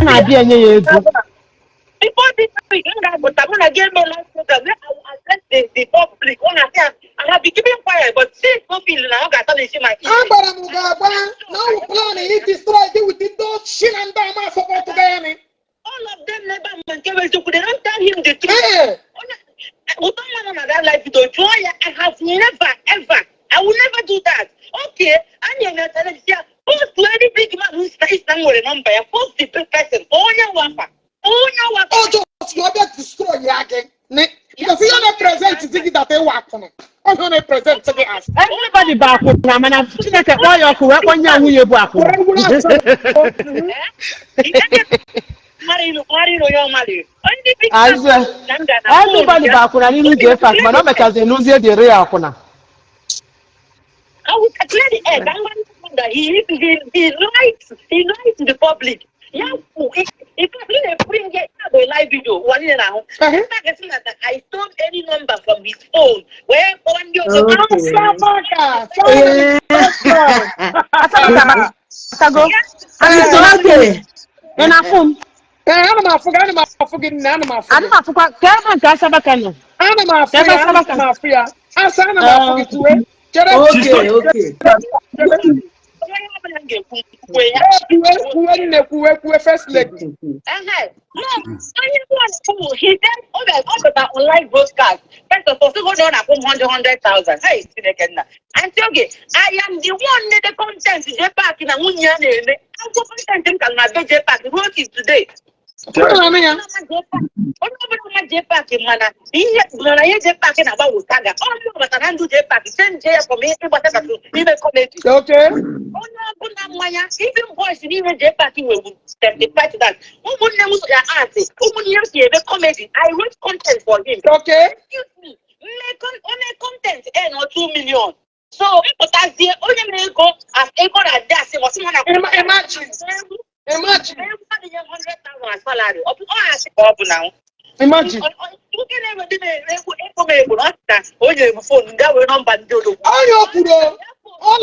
na-abịa enye ya ego. Before this week, I'm going to get my life program. I will address the public. I have been keeping quiet, but since no feeling, I got to see my now plan he destroy it with those shit and damn support to them. all of them never maintain so they don't tell him the truth. Hey. That life to joy. I have never ever. I will never do that. Okay, I'm going to post to any big man who stays somewhere number. Post the person. Oh, just you have destroy you again. Because you don't present to think that they work on it. I'm going to present to the ass. Everybody back home. I'm going to check it while you're correct when you're back home. Everybody back home. I need to fact, but not because they lose the real corner. I will clear the egg. I'm going to that he lies to the public. Yeah, if I bring a live video, one now, I stole any number from his phone. Where on your first lady. He then about online broadcast. First of all, go down at 100,000. Hey, and okay, I am the one that the content is back in a union. I'm content in Calmabe back. What is today? Okay. Even boys in even J-Pack will testify to that. I wrote content for him. Okay. Excuse me. Make content and or 2 million. So that's the only go as a god at that. Imagine. 100,000 salary. Now. Imagine. All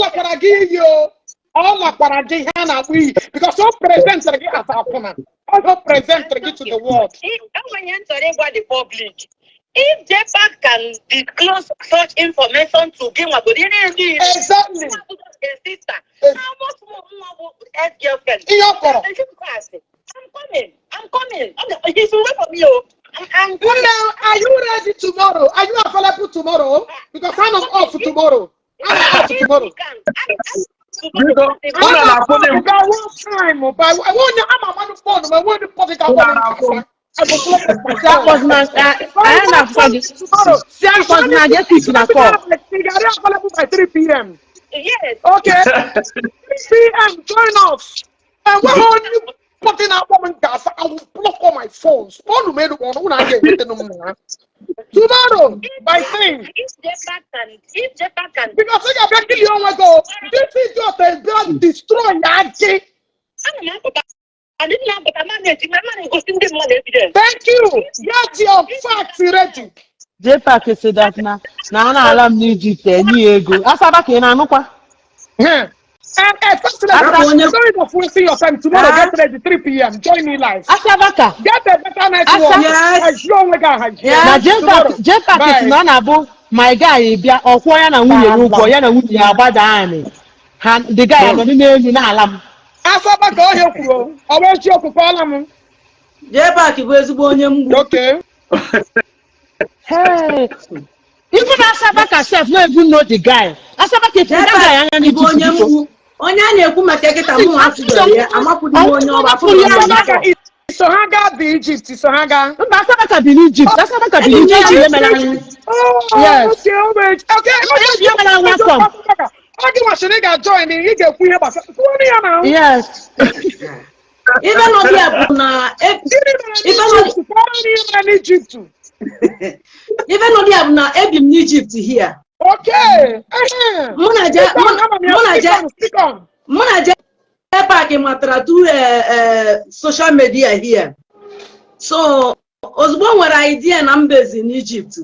I can give you, all I can give you, because all presents are given all presents to the world. The public. If J-Pack can disclose such information to give a good exactly. Sister, how much more ex-girlfriend? I'm coming. You should wait for me. Now, are you ready tomorrow? Are you available tomorrow? Because I'm off tomorrow. I'm off tomorrow. I'm That was my by 3 p.m. Yes. Okay. 3 p.m. Join us. And we're on you putting out woman gas. I will block all my phones. Tomorrow by saying If J-Pack can because I got to you go. This is just a blood destroy that. I didn't have but my money goes in the money evidence. Thank you. Get your facts ready. J-Pack said that now alarm Egypt ego. Asaba ke na anukwa. And first sorry for wasting your time tomorrow. Get ready 3 p.m. Join me live. Asabaka. Get a better network. Yes. J-Pack is na na my guy bia okwo ya na nwunye n'ugwo ya na nwunye ya agbada ani. The guy no n'elu na alam. Asabaka o hekwuru o we chi okukwala m. J-Pack bụ ezigbo onye mgbu. Okay. Hey. Even Asabaka self no even know the guy. Asabaka if that guy anya ni onye mgbu. Onye a na-ekwu maka nkịta mụ atụrụ ya amakwụdị onye ọba afọ Sohaga bi Egypt Sohaga. Asabaka bi Egypt. Asabaka bi Egypt. Yes. Okay. Okay, Mashiniga join in. He get free about now. Yes. Even on the abuna, even on Egypt. Even on the abuna, Ebim Egypt here. Okay. Muna J-Pack matara through social media here. So, Osborne were idea numbers in Egypt.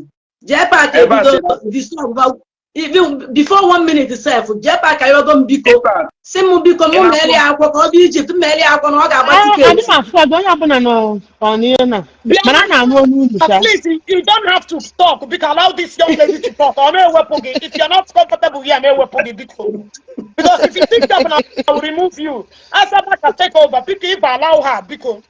J-Pack disturb even before 1 minute itself, Jepa Kayogo Biko, Simu Biko, Meli Aqua, Egypt, Meli Aqua, I didn't afford what happened on here. Please, you don't have to talk because allow this young lady to talk. If you're not comfortable here, because if you think that I will remove you, Asaba can take over. If I allow her, because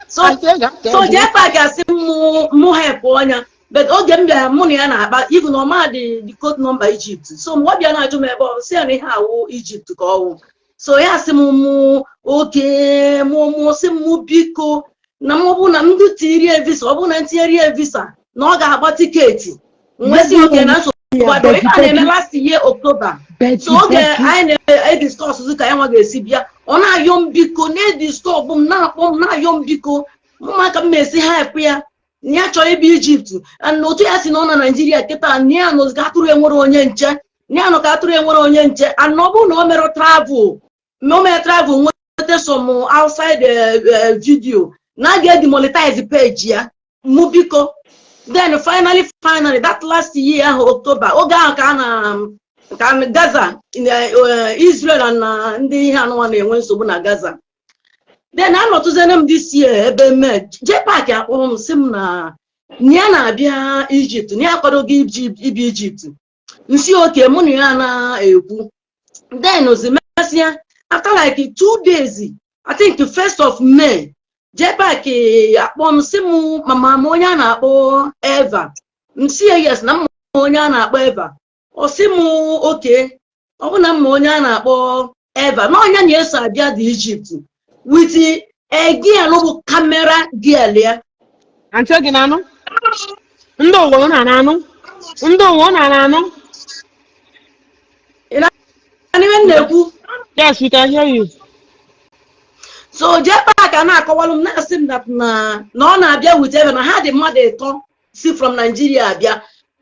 so Jepa Kasimu Muheponia. But all them money but even no matter the code number Egypt. So what you are to me about say anyhow Egypt to go. So yes, okay, Simu Biko, Namobuna Mutiria visa, Obunantiria visa, no got ticket. Unless you can answer last year October. So okay, I discuss with Kayama Sibia. On a young Biko, ne disturb na young Biko, Maka Messi happy. Nia chọrọ ibi Egypt and otu ya si nọ na Nigeria kịta nia nọ ka atụrụ enwere onye nche nia nọ ka atụrụ enwere onye nche and ọ bụ na o mere travel nweta some outside video na ga demonetize page ya mụ biko. Then finally that last year October oge ahụ ka na Gaza Israel and ndị ihe anụwa na-enwe nsogbu na Gaza. Then I'm not using them this year. Jepa akpọrọ sim na nia na-abịa Egypt, nia kwadoghị ibi Egypt. Nsi oke mụ na ya na-ekwu. Then ozimesịa after like 2 days, I think the 1st of May, Jepa akpọrọ sim mama m onye a na-akpọ Eva. Nsi yes na mma onye a na-akpọ Eva. O sim oke ọ bụ na mma onye a na-akpọ Eva na onye na-eso abịa dị Egypt. With a gear no camera gear there. And checking Nano? No one Nano? No one Nano? Yes, we can hear you. So Jepa cannot call him Nasim that no Abia with Evan. I had a mother come see from Nigeria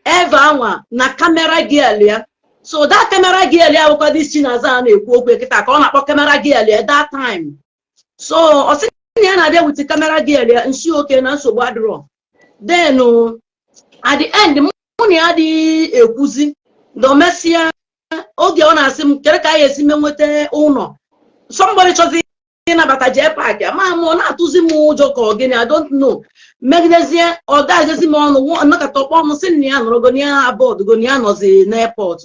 Eva na camera gear there. So that camera gear there will call this Chinazan a camera gear there that time. So I said, "Yeah, with the camera gear and she okay now so bad wrong." Then at the end, the money had the kuzi, the messia. Okay, on as him, Keraka is him with the owner. Somebody chose in about a Jepa. Mamma, not to the mojo again. I don't know. Magnesia or that is him on one, not a top almost in the Rogonia aboard Gonianos in airport.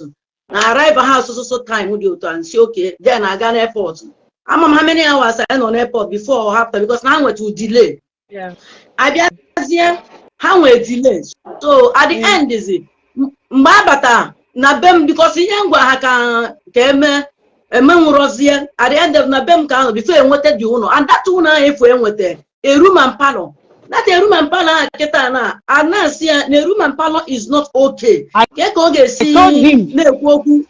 I arrive a house so time with you to and she okay. Then I got airport. How many hours I on airport before or after because now we're to delay. Yeah. I just how we delay. So at the end is it Mbabata na bem because young haka keme emenwurozia at the end of na bem can before I wanted you know and that one if we went there a room and parlor. That a room and parlor ketana and now see a room and parlor is not okay. I can't go get see ne room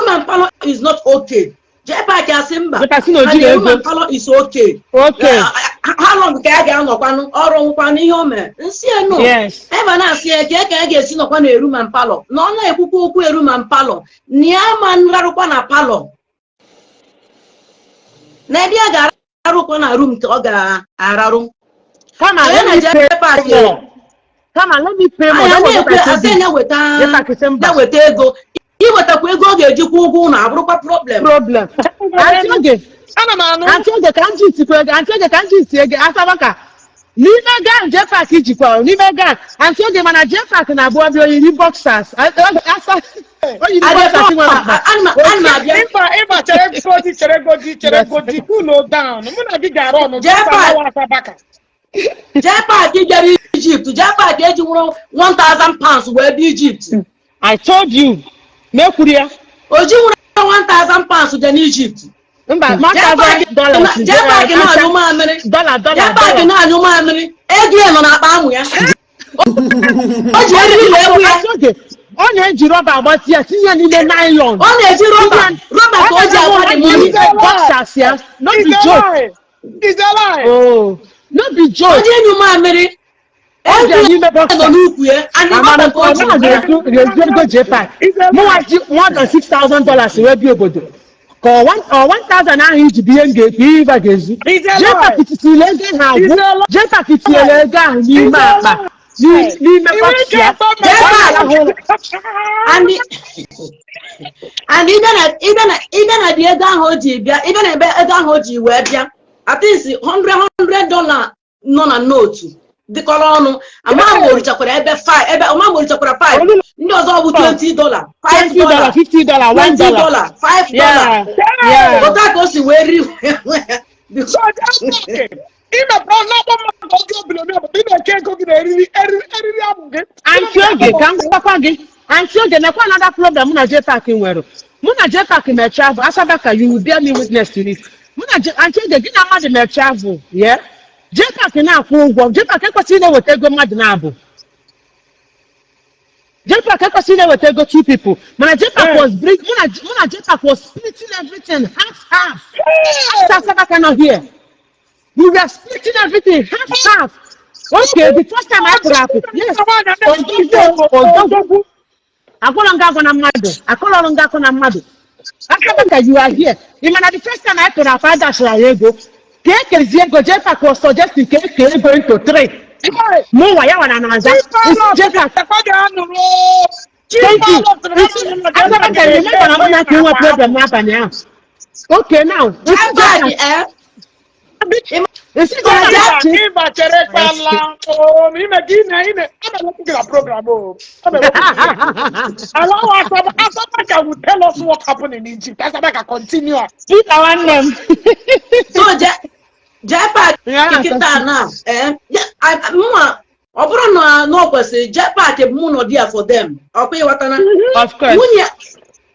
and parlor is not okay. Jepa Kasimba, the room and color is okay. Okay. How long can I get on one or on one home? See, no. Yes. Ever now see a cake I get seen upon a room and palo. No, a cuckoo room and palo. Niaman Larupana palo. Maybe I got a room to Oga Ararum. Come on, let me pay. Come on, let me pay more. I say no with that with ego. What a quick go get you na problem. Until the country to Asabaka. Neither gun Jeff Kijiko, neither gun until the man Jeff and I bought your boxers. Egypt, Japa gave you 1,000 pounds where Egypt. I told you. Mekuria. Oji 1,000 pounds to Egypt. $1,000. Japa cannot do my money. Japa cannot do my money. Again on a palm. On a Jiroba, but yes, you need a nylon. On a Jiroba, Robert, boxers, yes. Not be joke. It's a lie. Oh, not be joke. You my money. And more than $6,000 will be able to. Or 1,000 I to be engaged. Jepa n'ime pati ya. And even at the ego ahụ ji bịa, even ebe ego ahụ ji wee bịa, at least $100 nọ na note dịkọrọ ọnụ. Ama morichakwara ebe 5, ebe ama morichakwara 5. Ndị ọzọ bụ $20, $5, $50, $1, $5. Ụta ka o si wee ri. So that's okay. Ime problem na ọjọ́ bilionia bụ ime ke ego gị na-eriri abụ gị. Aunty Oge ka m gwakwa gị. Aunty Oge nekwa another problem mụ na JPAC nwere. Mụ na JPAC may travel. Asabaka, you will bear me witness to it. Mụ na Aunty Oge gị na mmadụ may travel. Yeah. JPAC na-akwụ ụgwọ. JPAC ekwesịghị na-eweta ego mmadụ na-abụ. JPAC ekwesịghị na-eweta ego 2 people. Mana JPAC was bring. Mụ na JPAC was splitting everything half. After Asabaka not here. We were splitting everything half. Okay, the first time I brought up, yes. After you are here. Even at the first time I put up, I dash Diego. Diego JPAC was suggesting going to 3. No, I want an answer. Thank you. Okay, now. Program. Asabaka will tell us what happened in Egypt. Asabaka continue. Eat our name. So JPAC kita na ọ bụrụ na no kwesịrị JPAC mụ nọ there for them. Okay, of course.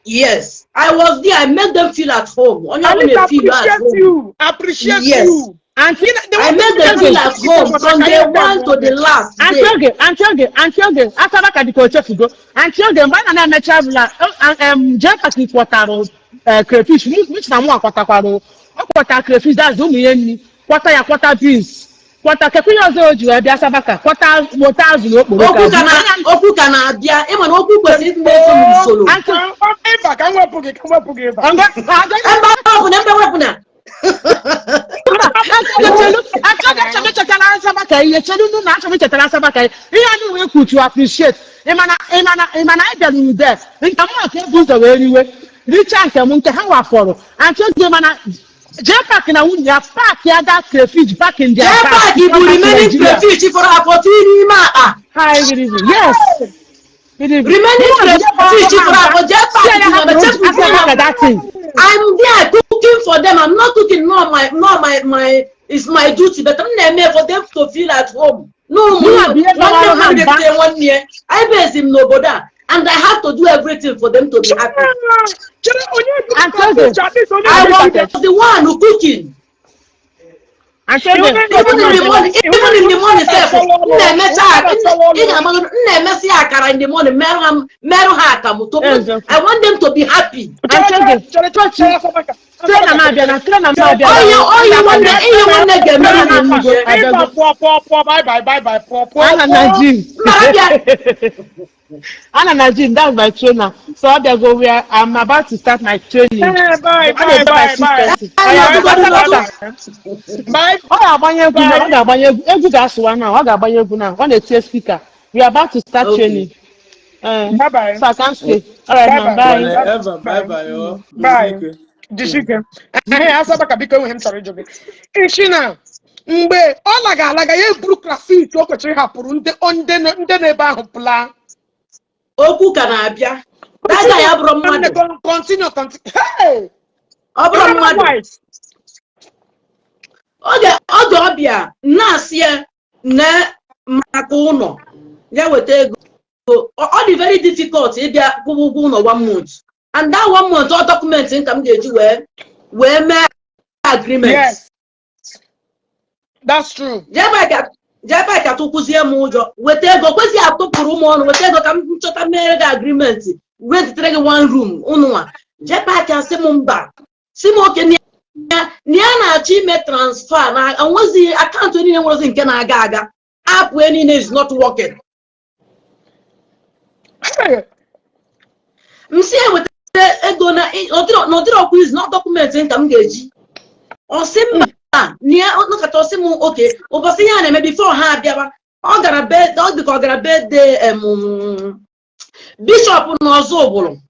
Yes, I was there. I made them feel at home. I appreciate you. And I made them feel at home from day 1 to the last day. Aunty Oge, after that the culture to go. Aunty Oge, when I met traveler, JPAC quarter crayfish, which na more quarter crayfish. That's only quarter beans. Quarter kekuyo oju e bia Asabaka. Quarter motors no okporo. Okwu kana abia. E mana okwu kwesịrị ndị eso m solo. Eva ka nwepu gị Eva. Ebe na mbe wepu na. To appreciate. Imana I bịara you there. Nka m ka ebu ụzọ wee riwe. Richa nke m nke ha wafọrọ. Aunty Oge mana JPAC na wunya park ya that crayfish back in their park. JPAC will remaining crayfish for a 14 ma. Yes. Remaining crayfish for a JPAC. I'm there cooking for them. I'm not cooking. My it's my duty, but I'm there for them to feel at home. No, one year. I base him no boda. And I have to do everything for them to be happy. I was the one who cooking. Even in the morning, in the morning, I want them to be happy. Anna Najim, that's my trainer. So I go where I'm about to start my training. Bye. Speaker. We are about to start training. Bye. So I can't stay. All right, bye. Jishike. Asabaka biko him sorry jobe. Ishina. Mgbe ọ laga ya eburu grafiti o kwechiri hapụrụ ndị na-ebe ahụ plan. Okwu ka na-abịa. Dada ya bụrụ mmadụ. Continue. Hey! Ọ bụrụ mmadụ. Oge ọbịa na-asị na maka ụlọ ya weta ego. Ọ dị very difficult ịbịa kwụgwọ ụgwọ ụlọ 1 month. And that 1 month all documents nka m ga-eji wee mee agreement. Yes. That's true. JPAC atụkwụzie m ụjọ. Weta ego kwesị atụpụrụ m ọnụ. Weta ego ka m chọta mere gị agreement. Wetere gị 1 room ụnụnwa. JPAC asị m mba. Si m oke na ya na-achọ ime transfer na onwezi akaụntụ niile nwere nke na-aga aga. App niile is not working. M si eweta ego na n'ọdịrị ọkwa is not document nka m ga-eji. Ọ sị mba. Nia no kata osi mu okay ụbọchị ya na-eme before ha abịaba ọ gara be ọ dị ka ọ gara be de Bishop n'Ozubulu.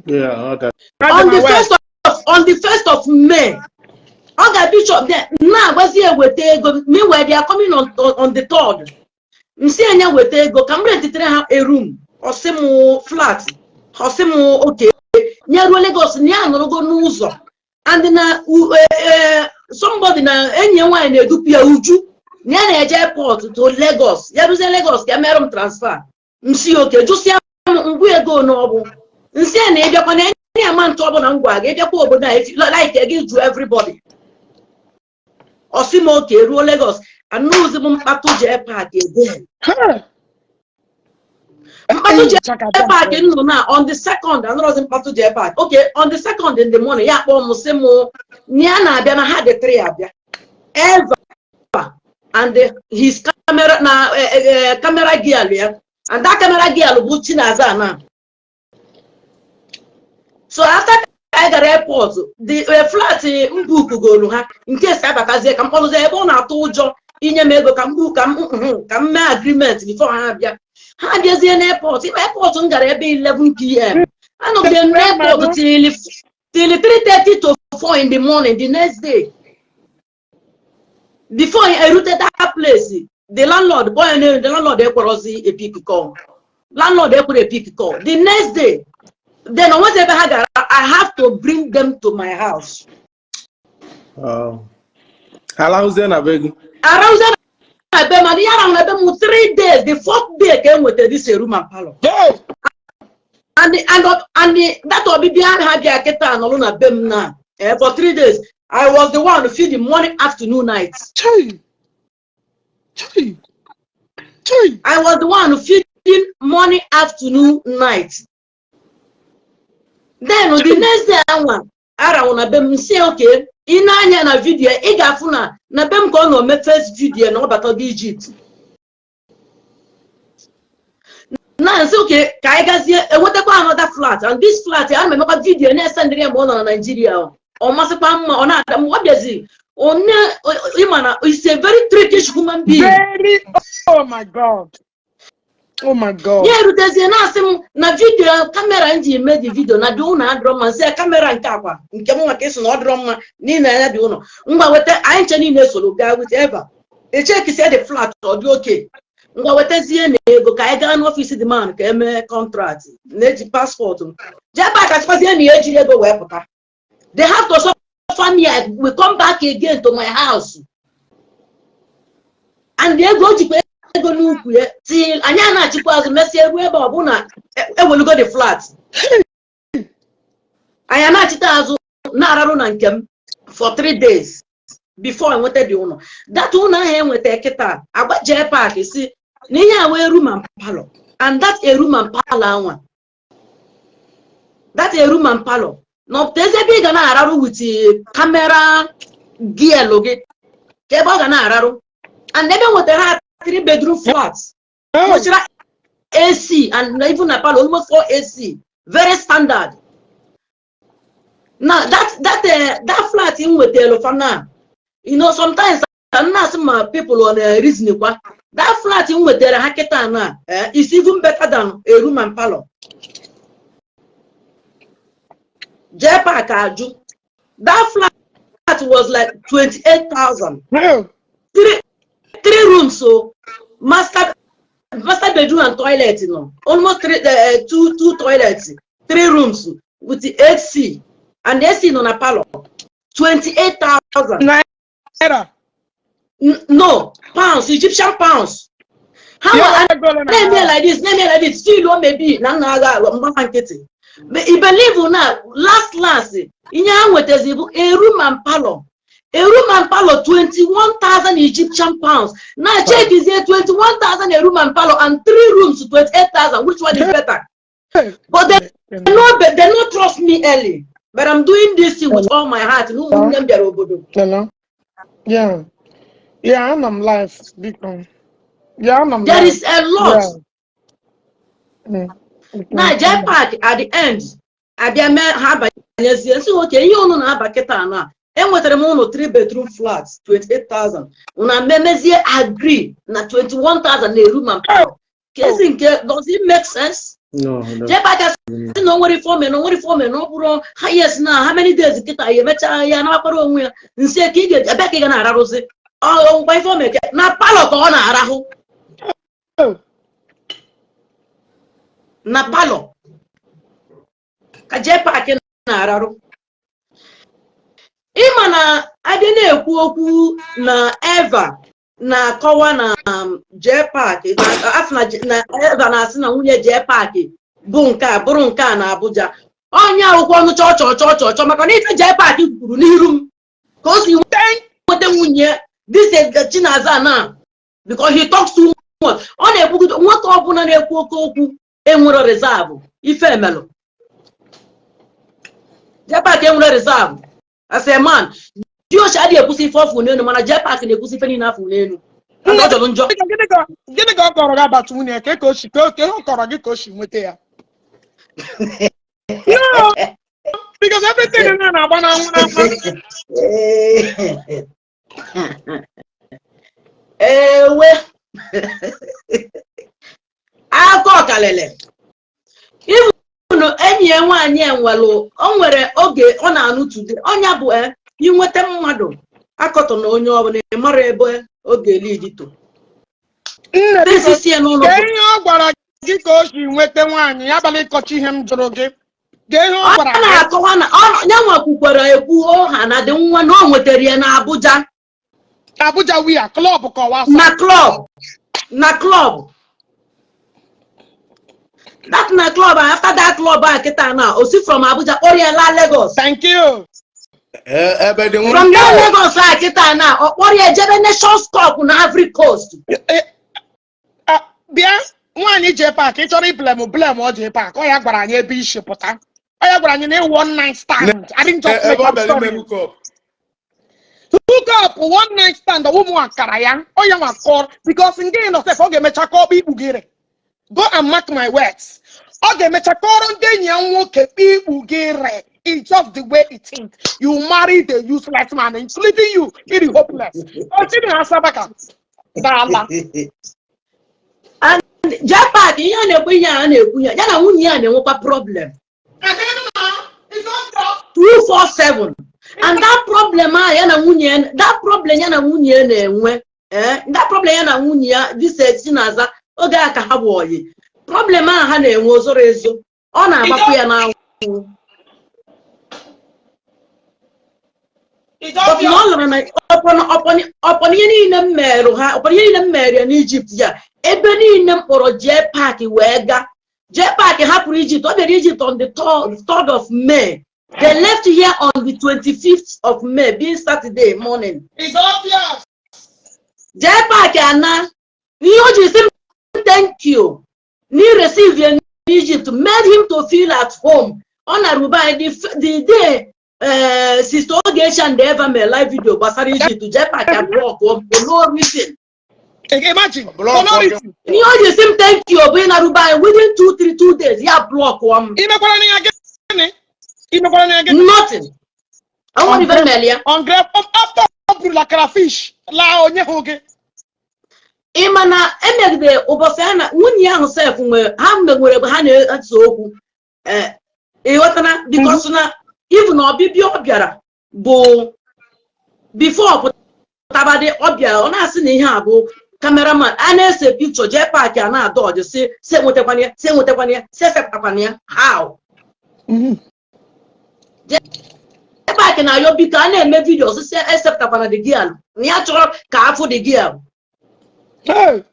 Yeah, okay. On the 1st of May. Ọ ga Bishop na-agbazi eweta ego. Meanwhile, they are coming on the 3rd. Nsi anya weta ego ka m rentitere ha a room. Osimu flat. Osimu okay. Nyeruo Lagos na ya nọrọgo n'ụzọ. And na somebody na enyi nwanyị na-edupu ya Uju. Ya na-eje airport to Lagos. Ya ruzie Lagos ka mere m transfer. Nsi okay. Jụsịa ngwa ego n'ọbụ. Nsi na ịbịakwa na enyi amount ọbụla ngwa gị ịbịakwa obodo a like gị to everybody. Osimo okay ruo Lagos. Anụzi m mkpatụ jee park again. Mkpatụ jee park nọ na on the 2nd anụrọzi mkpatụ jee park. Okay, on the 2nd in the morning ya kpọọ m sị m ya na-abịa na ha dị 3 abịa. Eva and his camera na camera gear ya. And that camera gear bụ Chinaza na. So after I got airport, the flat mbuku golu ha in case I batazie ka mkpọrụzie ebe ọ na-atụ ụjọ inye m ego ka mbu ka m mee agreement before ha abịa. Ha abịazie n'airport. Airport m gara ebe 11 p.m. Anọzie n'airport till 3:30 to 4 in the morning the next day. Before I routed that place, the landlord ekwerozi a pick call. Landlord ekwere a pick call. The next day, then whatever I have to bring them to my house. How long is that? Around that, 3 days. The 4th day came with this room and parlor. And that will be behind Hadia Keta and Oluna Bem now. For 3 days, I was the one to feed the morning, afternoon, night. I was the one who feed him morning, afternoon, night. Then on the next day, I want to be say okay. In a video, I got na bem ko no me first video no about Egypt. Now it's okay. Kai gazi what another flat and this flat I remember video na send them on Nigeria. O masekwa mma ona adam what does it? Imana is a very trickish human being. Very, oh my God. Oh my God. Yeah, there's na video camera nji made the video na do na drama say camera nke akwa nke mo nke so na drama ni na ya do no ngwa wete anyị nche ni na solo ga with ever e check say the flat or do okay ngwa wete zie na ego ka anyị ga na office the man ka eme contract na eji passport je back as pass ni eji ego we puta they have to suffer me we come back again to my house and they go to ego n'ukwu ya till anya na-achịkwa azụ mesị ebe ọ bụ na ewelugo the flat anya na-achịta azụ na-ararụ na nke m for 3 days before I wanted the ụlọ that ụlọ ahụ enweta kịta agbaje park si na ihe a wee room and parlor and that a room and parlor anwa that a room and parlor no teze bi ga na-ararụ with camera gear loge ka ebe ọ ga na-ararụ and ebe nwetara ha 3-bedroom flats, AC and even a parlor almost 4 AC, very standard. Now that flat in with Telofana, you know sometimes I'm not some people on a reason that flat in with the Haketana is even better than a room and parlor. Jepa Kaju, that flat was like 28,000. 3 rooms, so master bedroom and toilet, you know, almost 2 toilets, 3 rooms with the AC and AC on a parlor. 28,000. No pounds, Egyptian pounds. How name me like this? Still maybe but you believe or not, last in your with a room and parlor. A room and parlor 21,000 Egyptian pounds. Now check is here 21,000 a room and parlor and 3 rooms 28,000. Which one is better? But they not trust me early. But I'm doing this thing with all my heart. Yeah, I'm live. Yeah, I'm there is a lot. Yeah. Now Jet Park at the end. I be a man have a so okay, you know na baketa na. enwetara m ụlọ 3-bedroom flat 28,000 una memezie agree na 21,000 na-eru ma kezi nke does it make sense? No, Jebaka si na onwere fome na ọ bụrụ highest na how many days kịta ya emecha ya na akpara onwe ya nsi ka ị ga-ebe ka ị ga na-ararụzi ọgwụkwa ifeome na palọ ka ọ na-arahụ na palọ ka Jpac na-ararụ. Ịma na adị na-ekwu okwu na Eva na-akọwa na Jpac na Eva na-asị na nwunye Jpac bụ nke a bụrụ nke a na Abuja. Onye akwụkwọ ọnụ chọọ maka na ife Jpac kwuru n'iru m ka o si nweta nwunye this Chinaza na because he talks too much. Ọ na-ekwugide nwoke ọbụla na-ekwu oke okwu enwere reserve ife emelụ. Jpac enwere reserve as a man. Diochi adịghị ekwusi ife ọfụ n'elu mana Jpac na-ekwusi ife niile afụ n'elu. Ọ jọrọ njọ. Gịnị ka ọ kọrọ gị abatụ nwunye ka ọ kọrọ gị ka o si nweta ya? No, because everything na-agba n'anwụ. Ewe akọ ọkalele ịbụ enyi ya nwaanyị enwelụ o nwere oge ọ na-anụ tude ọnya bụ inweta mmadụ akọtọ na onye ọbụla mara ebe oge lidito Nne ihe ọ gwara gị ka o si nweta nwaanyị abalị ịkọcha ihe m jụrụ gị ọ na-akọwa na ya nwakwukwara ekwu ọha na dị nwa na o nwetara ya na Abuja wia klọb kọwa na klọb that na club after that club akita now osi from Abuja Oriela Lagos. Thank you. From that Lagos akita now Orie jebe Nations Cup na Ivory Coast. Bia nwanyị Jpac ịchọrọ blame ọ Jpac ọ ya gwara anyị ebe isi pụta. Ọ ya gwara anyị na one night stand. I didn't just make up story. Hook up one night stand ụmụ akara ya ọ ya nwa kọrọ because ndị nọ sef ọ ga-emecha ka ọ bụ ikpugere. Go and mark my words. Ọ ga-emecha kọrọ ndị enyi ya nwoke ikpugere. It's just the way it is. You marry the useless man, including you. It is hopeless. Continue Asabaka. Dala. And Jpac ihe na-ekwu ihe a na-ekwu ya na nwunye ya na-enwekwa problem. 247. And that problem ya na nwunye na-enwe that problem ya na nwunye ya this Chinaza oge aka ha bụ oyi problem ha na-enwe ozoro ezo ọ na-agbapụ ya n'anwụ ọpọn ihe niile m mere ya n'Egypt ya ebe niile m kpọrọ Jpac wee ga Jpac hapụrụ Egypt ọ bịara Egypt on the 3rd of May. They left here on the 25th of May, being Saturday morning. It's obvious. Jpac ana you say thank you. Ni receive in Egypt made him to feel at home. On Aruba the day Sister Ogechi and they ever made live video Basari Egypt to Jpac and block for no reason. Imagine. You say thank you. Being Aruba within 2 days, yeah, block one. Nothing. I won't even mail you. On grab after la crayfish. La onye hoge. Imana emegde obofana nwunye ahụ sef nwe ha megwere ha na-atụ okwu ịghọtana because na even ọbịbịa ọ bịara bụ before pụtabadị ọ bịara ọ na-asị na ihe a bụ cameraman a na-ese picture Jpac a na-adọjụ si enwetakwana ya si esepụtakwana ya how Jpac na yo biko a na-eme video si esepụtakwana dị gị alụ na ya chọrọ ka afụ dị gị alụ. Hey,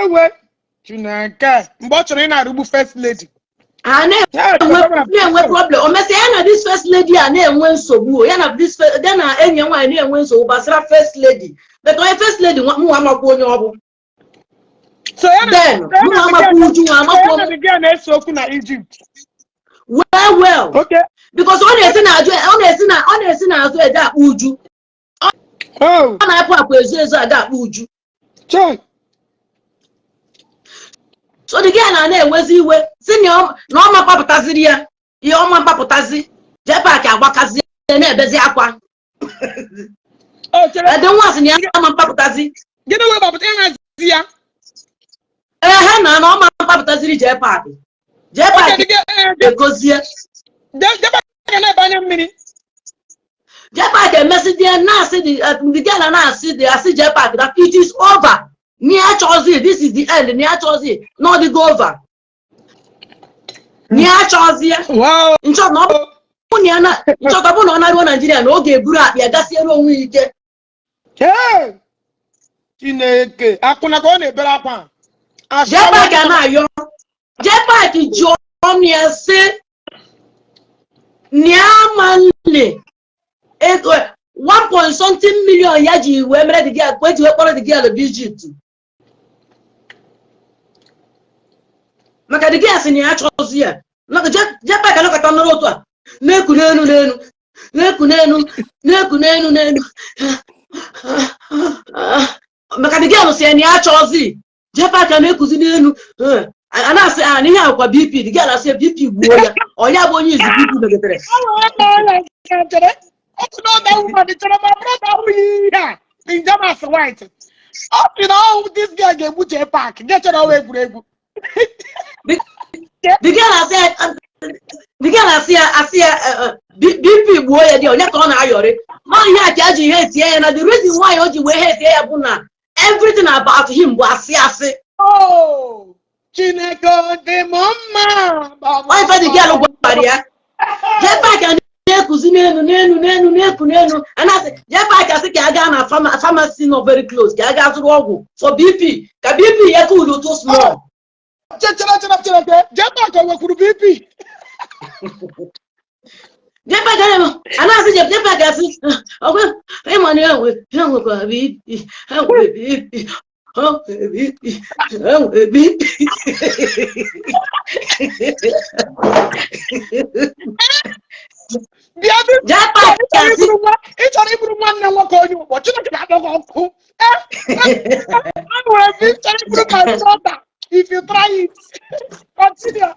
we Chineke mgbe ọ chọrọ ị na-arụgbu first lady. Na-enwe problem. O mesị ya na this first lady a na-enwe nsogbu ya na this de na enyi nwaanyị na-enwe nsogbu gbasara first lady. But onye first lady mụ amakwa onye ọ bụ. So ya then mụ amakwa Uju amakwa onye dị na-ese okwu na Egypt. Well. Okay. Because ọ na-esi na azụ eje akpa Uju. Ọ na-apụ ezo aga akpa Uju. So the girl na-enwezi iwe si na ọ mapapụtaziri ya ihe ọma mapụtazi Jpac agbakazi na-ebezi akwa. Oh, chere. Ede nwa sị na ya ama mpapụtazi. Gịnị wee gbapụta ịhazi ya? Ehe na ọ ma mpapụtaziri jee paakị. Jee paakị egozie. Jebe ga na-ebe anya mmiri. Jee paakị emesi die na-asị the girl na-asị dị asị jee paakị that it is over. Near Chelsea, this is the end. Near Chelsea, not the go over. Near Chelsea, Wow. in short, no. Niana, in short, no one Nigeria, no get Burak, Yagasero week. Hey! Chineke, akuna ko ne bela pa. Jepa kana yo. Jepa ki John yase. Niamanle. 1 million yaji we mere the girl, kweti we kpọrọ the girl Egypt. Maka the girl si ni a chozi ya. No Jepa kana ka tanoro otu a. Na-eku n'enu. Maka the girl si ni a chozi. Jepa kana na-ekuzi n'enu. Ana asị n'ihe akwa BP, the girl asị BP gbuo ya. Onye bụ onye izi BP megetere. It's not that woman, it's not my brother here. In Jamas White. Up in all this girl get much a pack. Get your away, Bregu. The girl I see BP boy the only corner ayore. Man here kaji hate here and the reason why Oji we hate here buna everything about him was see. Oh, Chineko de mama. Why for the girl go barrier? Get back and nenu and I say get back I say ka na pharmacy no very close. Ka ga to work for BP. Ka BP ya cool too small. Chera. Get back on with BP. Get back and I say get back I say okay Emmanuel we go BP. Oh, BP. The other it's not even one now call you. What you know? If you try it, consider.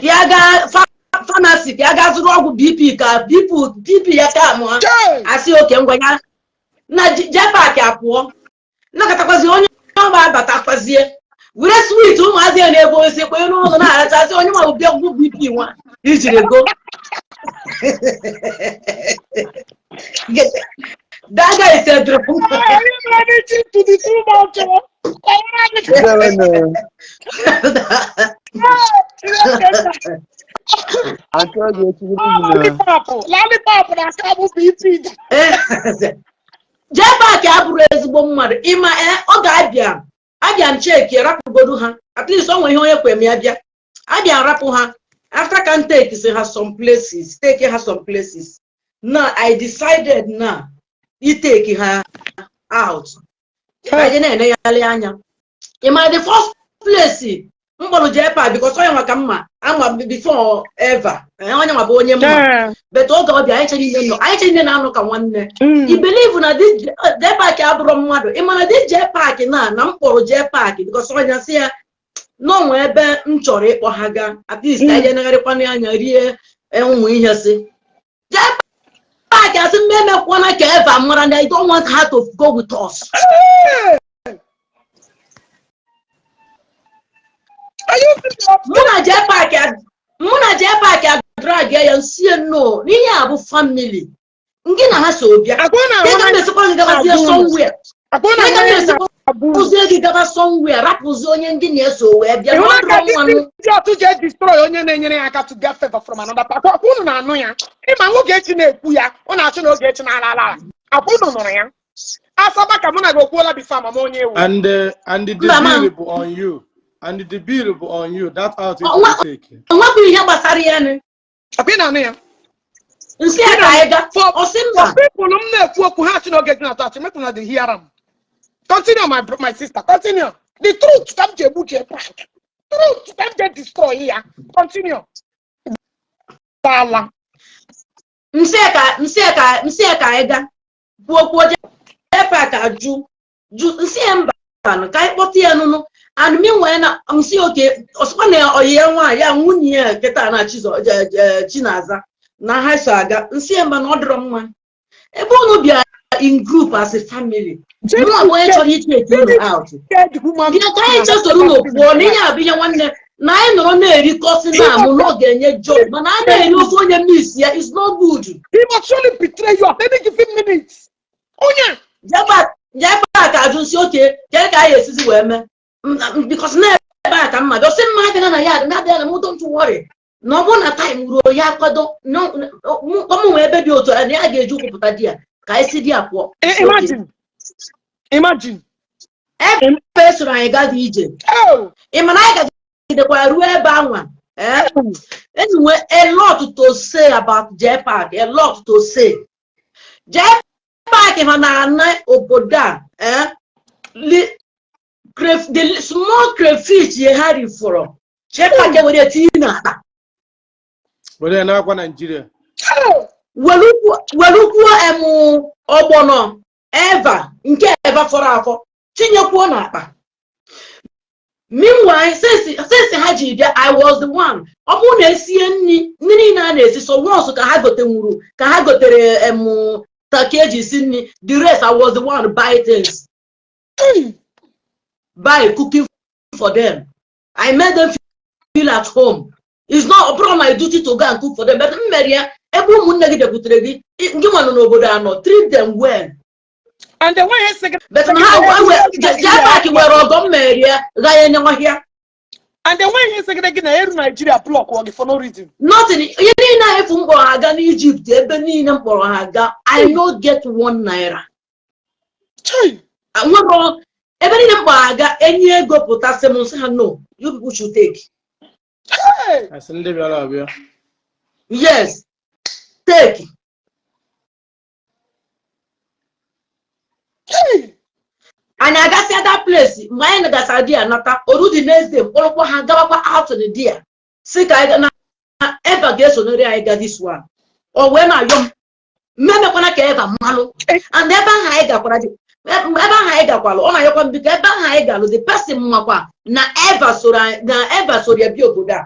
Jaga pharmacy, Yaga to BP, BP Yakamu. I see okay, ngwanya. Na Japa Kapo. Nakatapazi only but Tapazie. We are sweet, Mazi and Ebo is a no, I say only one will be BP one. Easily go. That guy is a drop. I'm ready to the 2 months. Lollipop, that's how BP. Jeba Cabres Bomar, Ima, Oga Abian check your rap go to her. At least someone who you me Abia. Abian rapuha. After can take it has some places, take her some places. Now I decided now you take her out. I didn't know in my the first place. Jepa because I'm before ever. But oh God, I actually know. I actually know one. You believe in this Jepa Cabron mother. Imana did Jepa na Namporo Jepa because I see no where Nchore or Haga. At least I generally Pania and we have say Jepa doesn't make one I care ever more and I don't want her to go with us. Muna Jepa drag and see no. We have a family. Ngina has obia. Somewhere. Somewhere. Rapuzonian Guinea so where to get destroy onion and I got to get favor from another part. If I will get in a puya, on national getting a la. Asabaka go cola before ammonia. And the bill on you. And the bill on you. That out is taken. What do you have a Sarian? I've been on here. See, I got for Simba. People who have to get out of the hearum. Continue, my sister. Continue. The truth come to a book. Truth come to destroy here. Continue. Bala. Mseka ega. Jepa ka ju. Nsiemba. Kai poti anu no. and meanwhile I'm see okay osipana oyenwa ya nwunye keta na Chinaza na ha saga nsi emba na odro mma ebe unu bia in group as a family no way to hit you out bia kai just to no po ni ya bi nwanne na I no na eri kosi na am no ga-enye job mana na eri ofu onye miss ya is not good. He must surely betray you after 15 minutes. Onye Jeba ka ajun si okay ke ka yesizi we me because na eba ka mma do se mma ga na ya na dey na don't worry no bo na time ruo ya kwado no komu we ebe bi oto na ya ga-eju kwuputa dia ka isi dia po. Imagine ebe so na ga di ije imana ga de kwa ruo ebe anwa anyway a lot to say about JPAC, a lot to say. JPAC na oboda the small crayfish you had it for JPAC with a tina. Well, they're not Nigeria. Welukwa emu obono ever nke ever for afọ tinyekwo na akpa. Meanwhile, since Haji there, I was the one. Obu na esie nni na na esi so once ka ha gote nwuru ka ha gotere package sinni the rest I was the one to buy things. Buy cooking for them. I made them feel at home. It's not upon my duty to go and cook for them, but Maria ebu munne gi de kutere gi ngi wanu no obodo ano treat them well. And the way I say, but how JPAC were go Maria ga yenwa here. And the way he said again, Nigeria block for no reason. Nothing. You know, if you go to Egypt, I no get 1 naira. I'm not wrong. Any go potassium, no, you people should take. I send you. Yes, take. And I got that place. My gas idea, not already next day. All hang out to the deer. Sick, I ever guess on the I got this one. Or when I young, remember when I gave a malo and never hide up. Ever hide up all I open because ever hide up the person mapa. Na ever so the biobuda.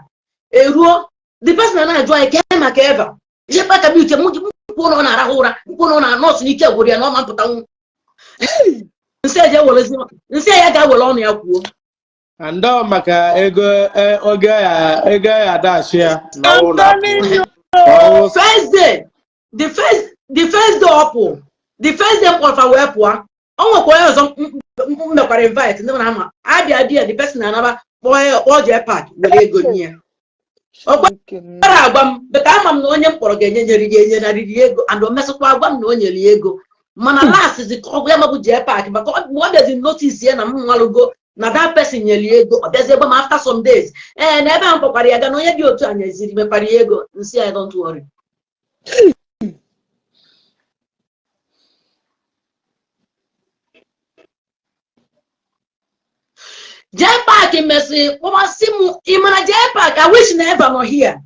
A rule, the person and I joy came like ever. You better be put on a hora, put on a nose, you can't worry, no man put on. Say ya ga wala on ya kwuo ando maka ego oge ya dash ya na ụlọ first day the first day opo the first day for we pua onwe ko ya ozo mmekwara invite ndị na ama abia dia the person na naba o JPAC were ego nia okwara agwa m but ama m na onye mkpọrọ ga-enye na riri ego and o mesokwa agwa m na onye ri ego. Mana last is the Koguamabu JPAC, but what does it notice here? Go now that person go. There's a bomb after some days. And never am for Pariaga, no, you to Anya Pariego, and see, I don't worry. JPAC, Messi, what Simu, Imana JPAC, I wish never more here.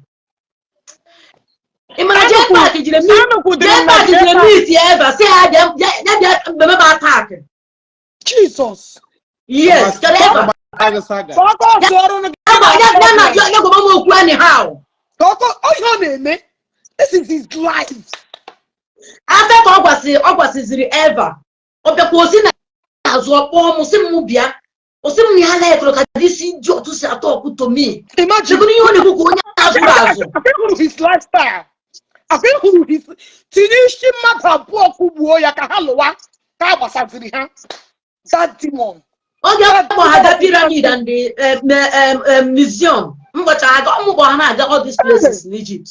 JPAC is the meat ever. Say I remember attack. Jesus. Yes, anyhow. This is his life. After August is ever. Of the Cosina as well, almost Mubia. Or some Yala, this idiot to say talk to me. Imagine his lifestyle. I feel who his Tinishi Mata Poku ya Kahaloa, Kabasatri, that demon. Oh, the pyramid and the museum. But I got all these places in Egypt.